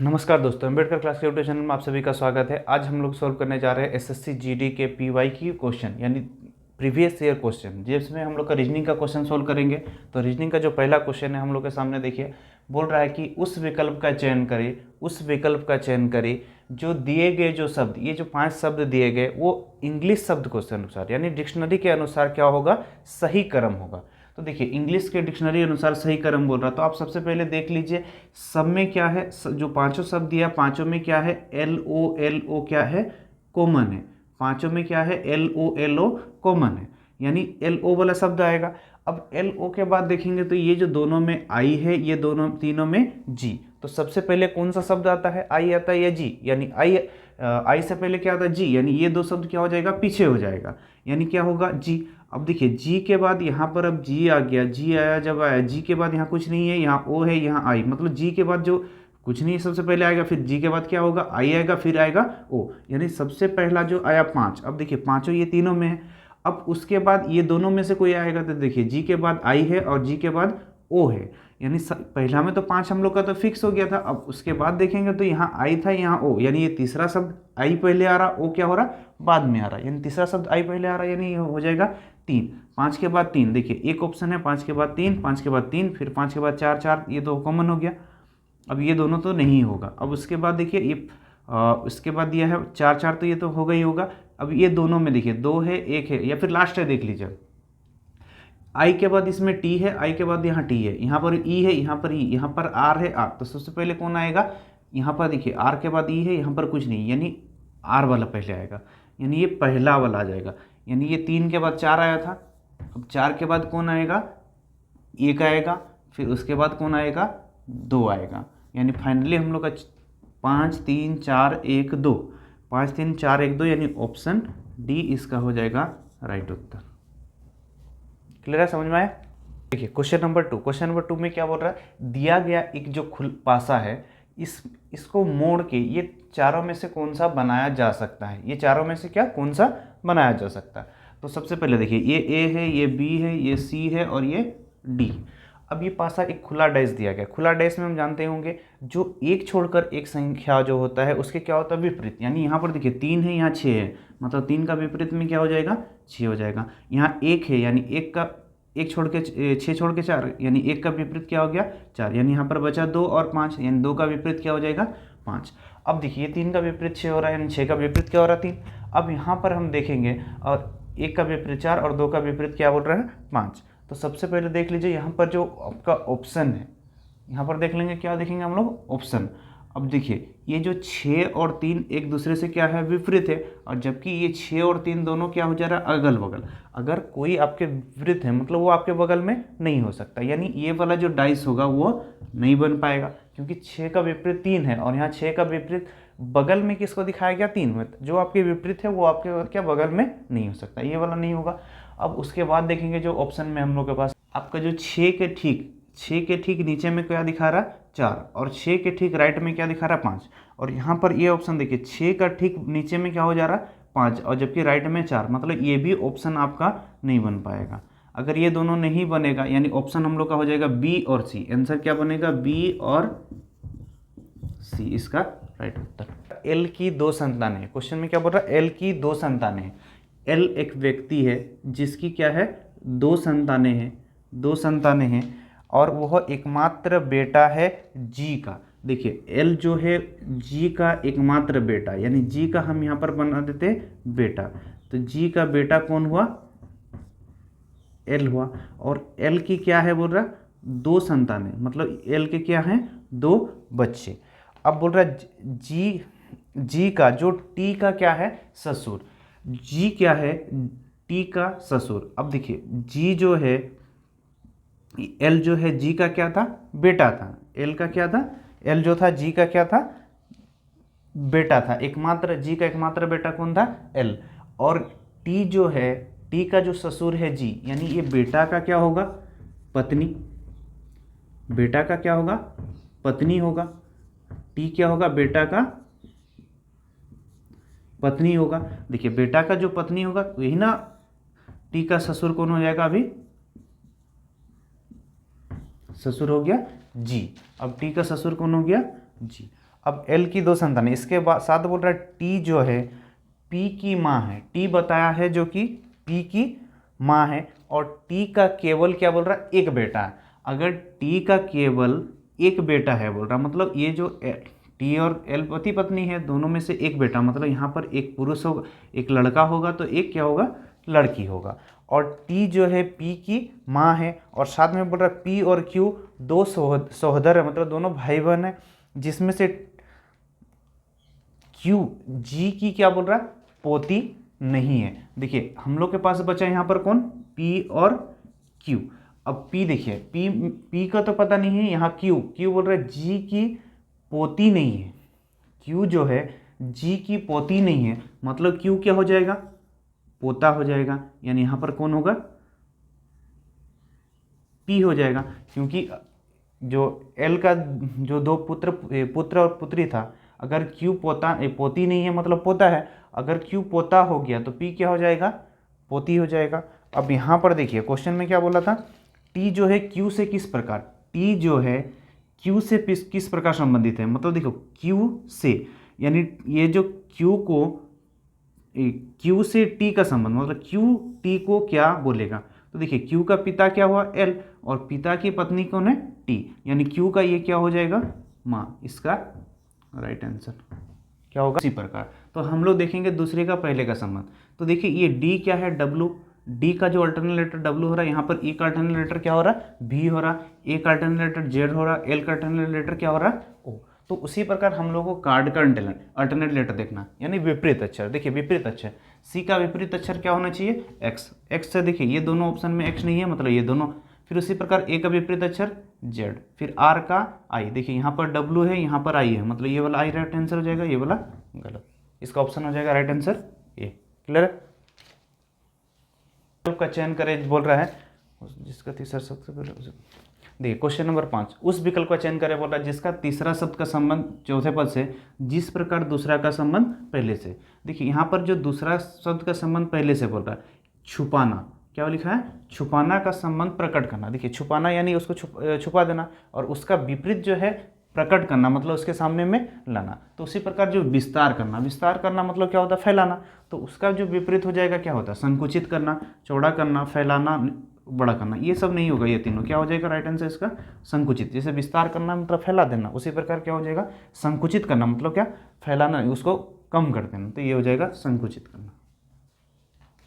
नमस्कार दोस्तों, अम्बेडकर क्लास के यूट्यूब चैनल में आप सभी का स्वागत है। आज हम लोग सॉल्व करने जा रहे हैं एसएससी जीडी के पीवाईक्यू क्वेश्चन यानी प्रीवियस ईयर क्वेश्चन, जिसमें हम लोग का रीजनिंग का क्वेश्चन सॉल्व करेंगे। तो रीजनिंग का जो पहला क्वेश्चन है हम लोग के सामने देखिए, बोल रहा है कि उस विकल्प का चयन करें, उस विकल्प का चयन करें जो दिए गए जो शब्द, ये जो 5 शब्द दिए गए वो इंग्लिश शब्दकोश के अनुसार यानी डिक्शनरी के अनुसार क्या होगा, सही क्रम होगा। तो देखिए इंग्लिश के डिक्शनरी अनुसार सही क्रम बोल रहा, तो आप सबसे पहले देख लीजिए सब में क्या है, जो पांचों शब्द दिया पांचों में क्या है, एल ओ क्या है, कॉमन है। पांचों में क्या है, एल ओ कॉमन है, यानी एल ओ वाला शब्द आएगा। अब एल ओ के बाद देखेंगे तो ये जो दोनों में आई है, ये दोनों तीनों में जी। तो सबसे पहले कौन सा शब्द आता है, आई आता है या जी, यानी आई से पहले क्या आता है, जी, यानी ये दो शब्द क्या हो जाएगा, पीछे हो जाएगा, यानी क्या होगा, जी। अब देखिए जी के बाद यहाँ पर अब जी आ गया, जी आया, जब आया जी के बाद यहाँ कुछ नहीं है, यहाँ ओ है, यहाँ आई, मतलब जी के बाद जो कुछ नहीं है सबसे पहले आएगा, फिर जी के बाद क्या होगा, आई आएगा, फिर आएगा ओ, यानी सबसे पहला जो आया 5। अब देखिए पांचों ये तीनों में है। अब उसके बाद ये दोनों में से कोई आएगा, तो देखिए जी के बाद आई है और जी के बाद ओ है, यानी पहला में तो 5 हम लोग का तो फिक्स हो गया था। अब उसके बाद देखेंगे तो यहाँ आई था, यहाँ ओ, यानी ये तीसरा शब्द आई पहले आ रहा, ओ क्या हो रहा, बाद में आ रहा, यानी तीसरा शब्द आई पहले आ रहा, यानी ये हो जाएगा 3। 5 के बाद 3, देखिए एक ऑप्शन है 5 के बाद 3, 5 के बाद 3, फिर 5 के बाद 4, 4 ये तो कॉमन हो गया। अब ये दोनों तो नहीं होगा। अब उसके बाद देखिए ये उसके बाद दिया है 4, 4 तो ये तो होगा ही होगा। अब ये दोनों में देखिए 2 है, 1 है, या फिर लास्ट है, देख लीजिए आई के बाद इसमें टी है, आई के बाद यहाँ टी है, यहाँ पर ई है, यहाँ पर ई, यहाँ पर आर है, आर, तो सबसे पहले कौन आएगा, यहाँ पर देखिए आर के बाद ई है, यहाँ पर कुछ नहीं, यानी आर वाला पहले आएगा, यानी ये पहला वाला आ जाएगा। यानी ये 3 के बाद 4 आया था, अब 4 के बाद कौन आएगा, 1 आएगा, फिर उसके बाद कौन आएगा, 2 आएगा, यानी फाइनली हम लोग का 5 3 4 1 2, 5 3 4 1 2, यानी ऑप्शन डी इसका हो जाएगा राइट उत्तर। क्लियर है, समझ में आया। देखिए क्वेश्चन नंबर 2 में क्या बोल रहा है, दिया गया एक जो पासा है, इसको मोड़ के ये चारों में से कौन सा बनाया जा सकता है, ये चारों में से क्या कौन सा बनाया जा सकता है। तो सबसे पहले देखिए ये ए है, ये बी है, ये सी है और ये डी। अब ये पासा एक खुला डैश दिया गया, खुला डैश में हम जानते होंगे जो एक छोड़कर एक संख्या जो होता है उसके क्या होता है, विपरीत, यानी यहाँ पर देखिए 3 है, यहाँ 6 है, मतलब 3 का विपरीत में क्या हो जाएगा, 6 हो जाएगा। यहाँ 1 है, यानी 1 छोड़ के 6 छोड़ के 4, यानी 1 का विपरीत क्या हो गया, 4, यानी यहाँ पर बचा 2 और 5, यानी 2 का विपरीत क्या हो जाएगा, 5। अब देखिए 3 का विपरीत 6 हो रहा है, यानी 6 का विपरीत क्या हो रहा है, 3। अब यहाँ पर हम देखेंगे और 1 का विपरीत 4 और 2 का विपरीत क्या बोल रहा है, 5। तो सबसे पहले देख लीजिए यहाँ पर जो आपका ऑप्शन है, यहाँ पर देख लेंगे, क्या देखेंगे हम लोग, ऑप्शन। अब देखिए ये जो 6 और 3 एक दूसरे से क्या है, विपरीत है, और जबकि ये 6 और 3 दोनों क्या हो जा रहा है, अगल बगल। अगर कोई आपके विपरीत है मतलब वो आपके बगल में नहीं हो सकता, यानी ये वाला जो डाइस होगा वो नहीं बन पाएगा, क्योंकि 6 का विपरीत 3 है और यहाँ 6 का विपरीत बगल में किसको दिखाया गया, 3 में, जो आपके विपरीत है वो आपके क्या बगल में नहीं हो सकता, ये वाला नहीं होगा। अब उसके बाद देखेंगे जो ऑप्शन में हम लोग के पास आपका जो 6 के ठीक नीचे में क्या दिखा रहा है, 4, और 6 के ठीक राइट में क्या दिखा रहा है, 5, और यहाँ पर ये ऑप्शन देखिए 6 का ठीक नीचे में क्या हो जा रहा है, 5, और जबकि राइट में 4, मतलब ये भी ऑप्शन आपका नहीं बन पाएगा। अगर ये दोनों नहीं बनेगा यानी ऑप्शन हम लोग का हो जाएगा बी और सी, आंसर क्या बनेगा, बी और सी इसका राइट उत्तर। एल की 2 संतानें, क्वेश्चन में क्या बोल रहा है, एल की 2 संतानें। एल एक व्यक्ति है जिसकी क्या है, 2 संतानें हैं, 2 संतानें हैं, और वह एकमात्र बेटा है जी का। देखिए एल जो है जी का एकमात्र बेटा, यानी जी का हम यहाँ पर बना देते बेटा, तो जी का बेटा कौन हुआ, एल हुआ। और एल की क्या है बोल रहा, 2 संतानें, मतलब एल के क्या हैं, 2 बच्चे। अब बोल रहा जी का जो टी का क्या है, ससुर, जी क्या है, टी का ससुर। अब देखिए जी जो है, एल जो है जी का क्या था, बेटा था, एल का क्या था, एल जो था जी का क्या था, बेटा था, एकमात्र, जी का एकमात्र बेटा कौन था, एल। और टी जो है, टी का जो ससुर है जी, यानी ये बेटा का क्या होगा, पत्नी, बेटा का क्या होगा, पत्नी होगा, टी क्या होगा, बेटा का पत्नी होगा। देखिए बेटा का जो पत्नी होगा यही ना, टी का ससुर कौन हो जाएगा, अभी ससुर हो गया जी। अब टी का ससुर कौन हो गया, जी। अब L की दो संतान है, इसके बाद साथ बोल रहा है T जो है P की माँ है, T बताया है जो कि P की माँ है, और T का केवल क्या बोल रहा है, एक बेटा है। अगर T का केवल एक बेटा है बोल रहा, मतलब ये जो T और L पति पत्नी है, दोनों में से एक बेटा, मतलब यहाँ पर एक पुरुष होगा, एक लड़का होगा, तो एक क्या होगा, लड़की होगा। और T जो है P की माँ है, और साथ में बोल रहा है P और Q दो सहोदर है, मतलब दोनों भाई बहन है, जिसमें से Q G की क्या बोल रहा है, पोती नहीं है। देखिए हम लोग के पास बचा यहाँ पर कौन, P और Q। अब P देखिए, P का तो पता नहीं है, यहाँ Q बोल रहा है G की पोती नहीं है, Q जो है G की पोती नहीं है, मतलब Q क्या हो जाएगा, पोता हो जाएगा। यानी यहाँ पर कौन होगा, P हो जाएगा, क्योंकि जो L का जो दो पुत्र और पुत्री था, अगर Q पोती नहीं है मतलब पोता है, अगर Q पोता हो गया तो P क्या हो जाएगा, पोती हो जाएगा। अब यहाँ पर देखिए क्वेश्चन में क्या बोला था, T जो है Q से किस प्रकार, T जो है Q से किस प्रकार संबंधित है, मतलब देखो Q से, यानी ये जो Q से T का संबंध, मतलब Q T को क्या बोलेगा, तो देखिए Q का पिता क्या हुआ, L, और पिता की पत्नी कौन है, T, यानी Q का ये क्या हो जाएगा, माँ। इसका राइट आंसर क्या होगा, इसी प्रकार। तो हम लोग देखेंगे दूसरे का पहले का संबंध। तो देखिए ये D क्या है, W, D का जो अल्टरनेट लेटर W हो रहा है, यहाँ पर E का अल्टरनेट लेटर क्या हो रहा है, V हो रहा है, A का अल्टरनेट लेटर Z हो रहा है, L का अल्टरनेट लेटर क्या हो रहा है, O। तो उसी प्रकार हम लोग को कार्ड का अल्टरनेट लेटर देखना, यानी विपरीत अक्षर। देखिए विपरीत अक्षर, C का विपरीत अक्षर क्या होना चाहिए, X। X से देखिए ये दोनों ऑप्शन में X नहीं है, मतलब ये दोनों। फिर उसी प्रकार A का विपरीत अक्षर Z, फिर R का I, देखिए यहाँ पर W है, यहाँ पर I है, मतलब ये वाला I राइट आंसर हो जाएगा, ये वाला गलत। इसका ऑप्शन हो जाएगा राइट आंसर ए। क्लियर है, का चयन करें बोल रहा है, जिसका तीसरा सबसे पहले। देखिए क्वेश्चन नंबर 5, उस विकल्प का चयन करें बोल रहा है जिसका तीसरा शब्द का संबंध चौथे पद से जिस प्रकार दूसरा का संबंध पहले से। देखिए यहाँ पर जो दूसरा शब्द का संबंध पहले से बोल रहा है, छुपाना, क्या लिखा है, छुपाना का संबंध प्रकट करना। देखिए छुपाना यानी उसको छुपा देना, और उसका विपरीत जो है प्रकट करना, मतलब उसके सामने में लाना। तो उसी प्रकार जो विस्तार करना मतलब क्या होता है, फैलाना। तो उसका जो विपरीत हो जाएगा क्या होता है, संकुचित करना, चौड़ा करना, फैलाना, बड़ा करना। ये सब नहीं होगा, ये तीनों क्या हो जाएगा राइट आंसर इसका, संकुचित। जैसे विस्तार करना मतलब फैला देना, उसी प्रकार क्या हो जाएगा, संकुचित करना मतलब क्या, फैलाना, उसको कम कर देना, तो ये हो जाएगा संकुचित करना।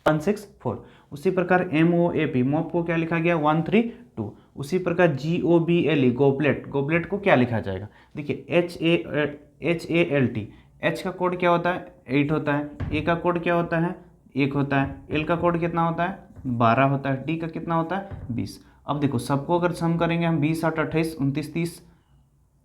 164, उसी प्रकार MOAP, मॉप को क्या लिखा गया, 132। उसी प्रकार GOBLE, गोबलेट को क्या लिखा जाएगा। देखिए HALT, H का कोड क्या होता है, 8 होता है, A का कोड क्या होता है, 1 होता है, L का कोड कितना होता है, 12 होता है, D का कितना होता है, 20। अब देखो सबको अगर सम करेंगे हम, 20 8 28 29 30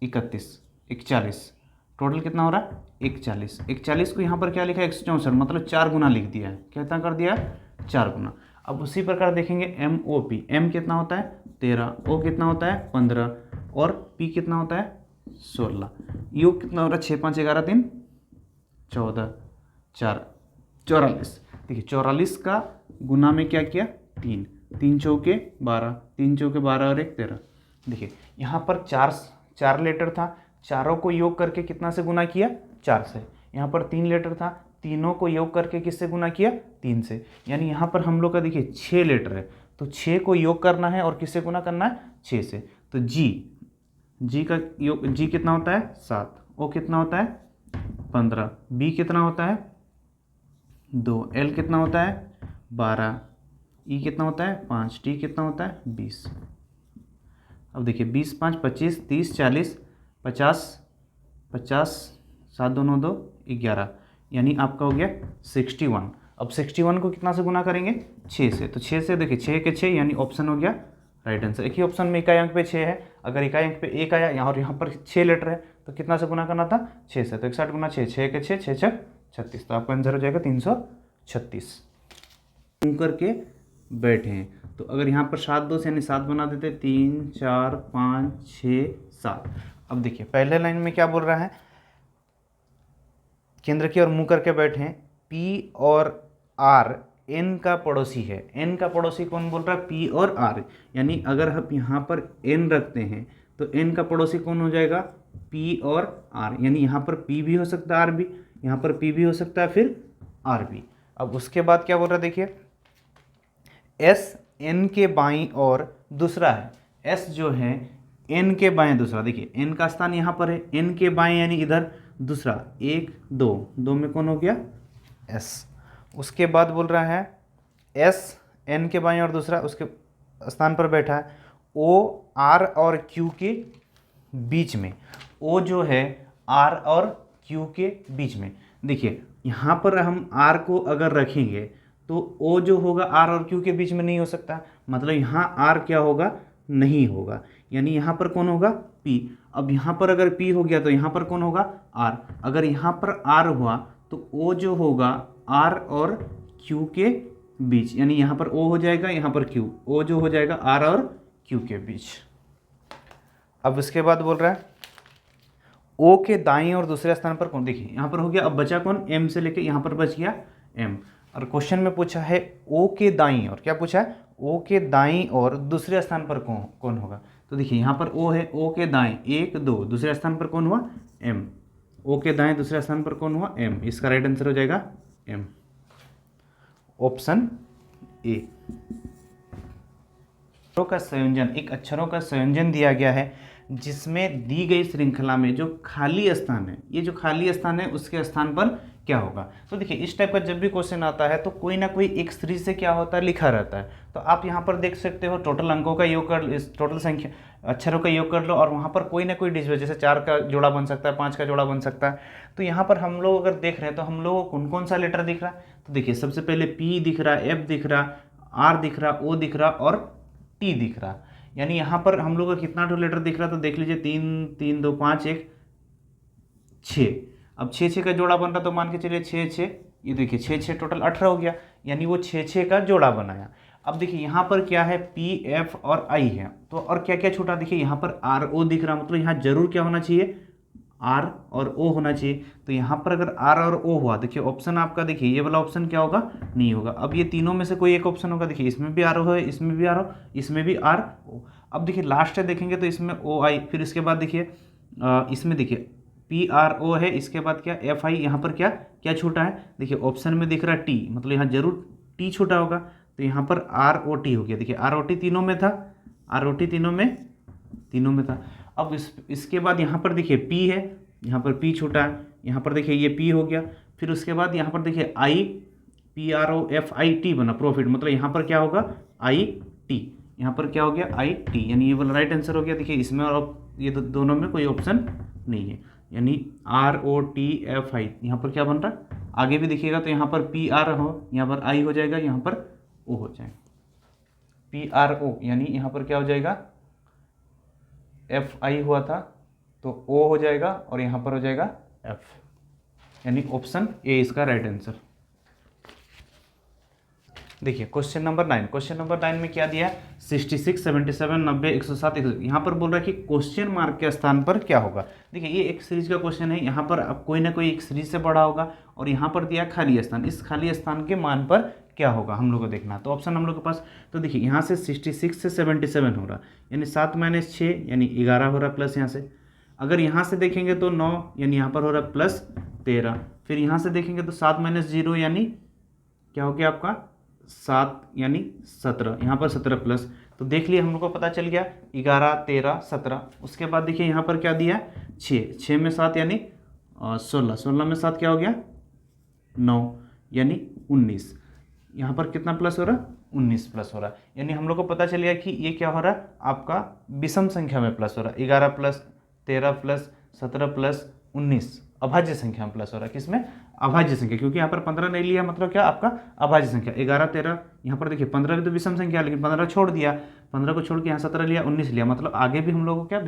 31 41, टोटल कितना हो रहा है, 41। 41 को यहाँ पर क्या लिखा है, 164, मतलब 4 गुना लिख दिया है। कितना कर दिया है, 4 गुना। अब उसी प्रकार देखेंगे MOP, M कितना होता है, 13, O कितना होता है, 15, और P कितना होता है, 16। U कितना हो रहा है, 6 5 11 3 14 4 44। देखिए 44 का गुना में क्या किया, 3 3 चौके 12, 3 चौके 12 और 1 13। देखिए यहाँ पर चार लेटर था, चारों को योग करके कितना से गुना किया, 4 से। यहाँ पर 3 लेटर था, तीनों को योग करके किससे गुना किया, 3 से। यानी यहाँ पर हम लोग का देखिए 6 लेटर है, तो 6 को योग करना है और किससे गुना करना है, 6 से। तो जी का योग, जी कितना होता है, 7, O कितना होता है, 15, B कितना होता है, 2, L कितना होता है, 12, E कितना होता है, 5, T कितना होता है, 20। अब देखिए 20 5 25 30 40 50 50, 7 2 9 2 11, यानी आपका हो गया 61। अब 61 को कितना से गुना करेंगे, 6 से। तो 6 से देखिए 6 के 6, यानी ऑप्शन हो गया राइट आंसर। एक ही ऑप्शन में इकाई अंक पे 6 है, अगर इकाई अंक पे 1 आया यहाँ और यहाँ पर 6 लेटर है, तो कितना से गुना करना था, 6 से। तो 61 गुना 6, 6 के 6 6 6 36, तो आपका आंसर हो जाएगा 336। करके बैठे हैं, तो अगर यहाँ पर 7 2 से यानी 7 बना देते, 3 4 5 6 7। अब देखिए पहले लाइन में क्या बोल रहा है, केंद्र की ओर मुंह करके बैठे हैं, P और R N का पड़ोसी है। N का पड़ोसी कौन बोल रहा है, P और R, यानी अगर हम यहाँ पर N रखते हैं तो N का पड़ोसी कौन हो जाएगा, P और R, यानी यहाँ पर P भी हो सकता है R भी, यहाँ पर P भी हो सकता है फिर R भी। अब उसके बाद क्या बोल रहा है देखिए, S N के बाईं और दूसरा है, S जो है N के बाएं दूसरा, देखिए N का स्थान यहाँ पर है, N के बाएं यानी इधर दूसरा, 1 2 2 में कौन हो गया S। उसके बाद बोल रहा है S N के बाएं और दूसरा उसके स्थान पर बैठा है, O R और Q के बीच में, O जो है R और Q के बीच में। देखिए यहाँ पर हम R को अगर रखेंगे तो O जो होगा R और Q के बीच में नहीं हो सकता, मतलब यहाँ R क्या होगा, नहीं होगा, यानी यहाँ पर कौन होगा P। अब यहाँ पर अगर P हो गया तो यहाँ पर कौन होगा R, अगर यहाँ पर R हुआ तो O जो होगा R और Q के बीच, यानी यहाँ पर O हो जाएगा, यहाँ पर Q, O जो हो जाएगा R और Q के बीच। अब उसके बाद बोल रहा है O के दाईं और दूसरे स्थान पर कौन, देखिए यहाँ पर हो गया, अब बचा कौन, M से लेके यहाँ पर बच गया M। और क्वेश्चन में पूछा है O के दाईं और, क्या पूछा है, O के दाईं और दूसरे स्थान पर कौन कौन होगा। तो देखिए यहाँ पर O है, O के दाएं 1 2, दूसरे स्थान पर कौन हुआ M, O के दाएं दूसरे स्थान पर कौन हुआ M, इसका राइट आंसर हो जाएगा M, ऑप्शन ए। अक्षरों का संयोजन, एक अक्षरों का संयोजन दिया गया है जिसमें दी गई श्रृंखला में जो खाली स्थान है, ये जो खाली स्थान है उसके स्थान पर क्या होगा। तो देखिए इस टाइप का जब भी क्वेश्चन आता है तो कोई ना कोई एक सीरीज से क्या होता है, लिखा रहता है। तो आप यहाँ पर देख सकते हो टोटल अंकों का योग कर, टोटल संख्या अक्षरों का योग कर लो, और वहाँ पर कोई ना कोई डिजिट, जैसे 4 का जोड़ा बन सकता है, 5 का जोड़ा बन सकता है। तो यहाँ पर हम लोग अगर देख रहे हैं तो हम लोग को कौन कौन सा लेटर दिख रहा है, तो देखिए सबसे पहले P दिख रहा है, F दिख रहा, R दिख रहा, O दिख रहा और T दिख रहा, यानी यहाँ पर हम लोग का कितना लेटर दिख रहा है, तो देख लीजिए 3 3 2 5 1 6। अब 6 6 का जोड़ा बन रहा तो मान के चलिए 6 6, ये देखिए 6 6 टोटल 18 हो गया, यानी वो 6 6 का जोड़ा बनाया। अब देखिए यहाँ पर क्या है, P F और I है, तो और क्या क्या छूटा, देखिए यहाँ पर R O दिख रहा, मतलब यहाँ जरूर क्या होना चाहिए, R और O होना चाहिए। तो यहाँ पर अगर R और O हुआ, देखिए ऑप्शन आपका, देखिए ये वाला ऑप्शन क्या होगा, नहीं होगा। अब ये तीनों में से कोई एक ऑप्शन होगा, देखिए इसमें भी R O है, इसमें भी R O, इसमें भी R O। अब देखिए लास्ट है देखेंगे तो इसमें O I, फिर इसके बाद देखिए इसमें देखिए P R O है, इसके बाद क्या F I, यहाँ पर क्या क्या छूटा है, देखिए ऑप्शन में दिख रहा है T, मतलब यहाँ जरूर T छूटा होगा, तो यहाँ पर R O T हो गया। देखिए R O T तीनों में था, R O T तीनों में था। अब इसके बाद यहाँ पर देखिए P है, यहाँ पर P छूटा है, यहाँ पर देखिए ये P हो गया, फिर उसके बाद यहाँ पर देखिए I, P R O F I T बना, प्रॉफिट, मतलब यहाँ पर क्या होगा I T, यहाँ पर क्या हो गया I T, यानी ये वाला राइट आंसर हो गया। देखिए इसमें और ये दोनों में कोई ऑप्शन नहीं है, यानी R O T F I, यहाँ पर क्या बन रहा है, आगे भी देखिएगा तो यहाँ पर P R हो, यहाँ पर I हो जाएगा, यहाँ पर O हो जाएगा, P R O, यानी यहाँ पर क्या हो जाएगा, F I हुआ था तो O हो जाएगा, और यहाँ पर हो जाएगा F, यानी ऑप्शन ए इसका राइट आंसर। देखिए क्वेश्चन नंबर 9, क्वेश्चन नंबर 9 में क्या दिया है, 66 77 90 107 100। यहाँ पर बोल रहा है कि क्वेश्चन मार्क के स्थान पर क्या होगा। देखिए ये एक सीरीज का क्वेश्चन है, यहाँ पर अब कोई ना कोई एक सीरीज से बड़ा होगा, और यहाँ पर दिया खाली स्थान, इस खाली स्थान के मान पर क्या होगा हम लोग को देखना। तो ऑप्शन हम लोग के पास, तो देखिए यहाँ से 66 से 77 हो रहा, यानी 7 - 6 यानी 11 हो रहा, प्लस यहाँ से अगर यहाँ से देखेंगे तो 9, यानी यहाँ पर हो रहा प्लस 13, फिर यहाँ से देखेंगे तो 7 - 0 यानी क्या हो गया आपका 7 यानी 17, यहाँ पर 17 प्लस, तो देख लिए हम लोग को पता चल गया 11 13 17। उसके बाद देखिए यहाँ पर क्या दिया है 6, 6 में 7 यानी 16, 16 में 7 क्या हो गया 9 यानी 19, यहाँ पर कितना प्लस हो रहा 19 प्लस हो रहा, यानी हम लोग को पता चल गया कि ये क्या हो रहा है आपका विषम संख्या में प्लस हो रहा है, 11 प्लस 13 प्लस 17 प्लस 19 अभाज्य संख्या में प्लस हो रहा है, किसमें अभाज्य संख्या, क्योंकि यहाँ पर 15 नहीं लिया, मतलब क्या आपका अभाज्य संख्या। 11 13 यहाँ पर देखिए 15 भी तो विषम संख्या है, लेकिन 15 छोड़ दिया, 15 को छोड़ के यहाँ 17 लिया, 19 लिया, मतलब आगे भी हम लोग को क्या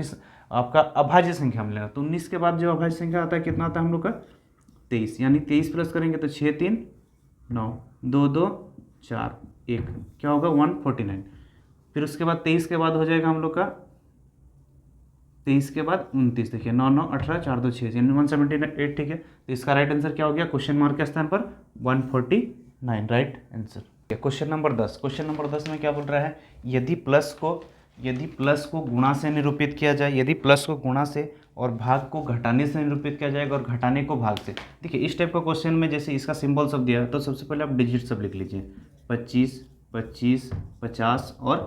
आपका अभाज्य संख्या मिलेगा। तो 19 के बाद जो अभाज्य संख्या आता है कितना आता है हम लोग का 23, यानी 23 प्लस करेंगे तो 6 3 9 2 2 4 1 क्या होगा 149। फिर उसके बाद 23 के बाद हो जाएगा हम लोग का 23 के बाद 29, देखिए 9 9 18 4 2 6 यानी 178, ठीक है। तो इसका राइट आंसर क्या हो गया क्वेश्चन मार्क के स्थान पर 149 right answer. Question number 10, question number 10 में क्या बोल रहा है, यदि प्लस को गुणा से निरूपित किया जाए, यदि प्लस को गुणा से और भाग को घटाने से निरूपित किया जाएगा और घटाने को भाग से। देखिए इस टाइप का क्वेश्चन में जैसे इसका सिंबल सब दिया है तो सबसे पहले आप डिजिट सब लिख लीजिए 25, 25, 50 और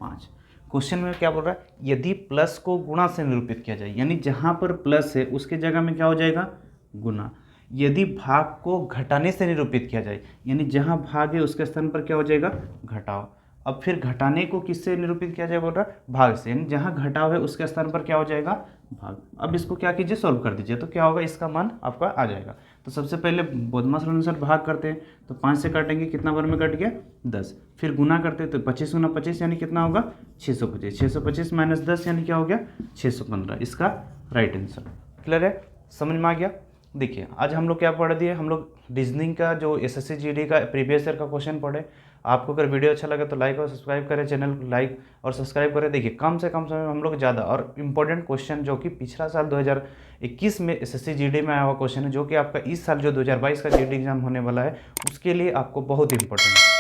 5। क्वेश्चन में क्या बोल रहा है, यदि प्लस को गुणा से निरूपित किया जाए, यानी जहाँ पर प्लस है उसके जगह में क्या हो जाएगा, गुना। यदि भाग को घटाने से निरूपित किया जाए, यानी जहाँ भाग है उसके स्थान पर क्या हो जाएगा, घटाव। अब फिर घटाने को किससे निरूपित किया जाए बोल रहा है, भाग से, यानी जहाँ घटाव है उसके स्थान पर क्या हो जाएगा, भाग। अब इसको क्या कीजिए, सॉल्व कर दीजिए, तो क्या होगा, इसका मान आपका आ जाएगा। तो सबसे पहले बोधमा सरल अनुसार भाग करते हैं, तो 5 से काटेंगे, कितना बार में कट गया, 10। फिर गुना करते हैं तो 25 गुना 25 यानी कितना होगा, 625। 625 माइनस 10 यानी क्या हो गया, 615। इसका राइट आंसर। क्लियर है, समझ में आ गया। देखिए आज हम लोग क्या पढ़ दिए, हम लोग रीजनिंग का जो एसएससी जीडी का प्रीवियस ईयर का क्वेश्चन पढ़े। आपको अगर वीडियो अच्छा लगे तो लाइक और सब्सक्राइब करें, चैनल को लाइक और सब्सक्राइब करें। देखिए कम से कम समय में हम लोग ज़्यादा और इम्पोर्टेंट क्वेश्चन जो कि पिछला साल 2021 में एसएससी जीडी में आया हुआ क्वेश्चन है, जो कि आपका इस साल जो 2022 का जीडी एग्जाम होने वाला है उसके लिए आपको बहुत इंपॉर्टेंट है।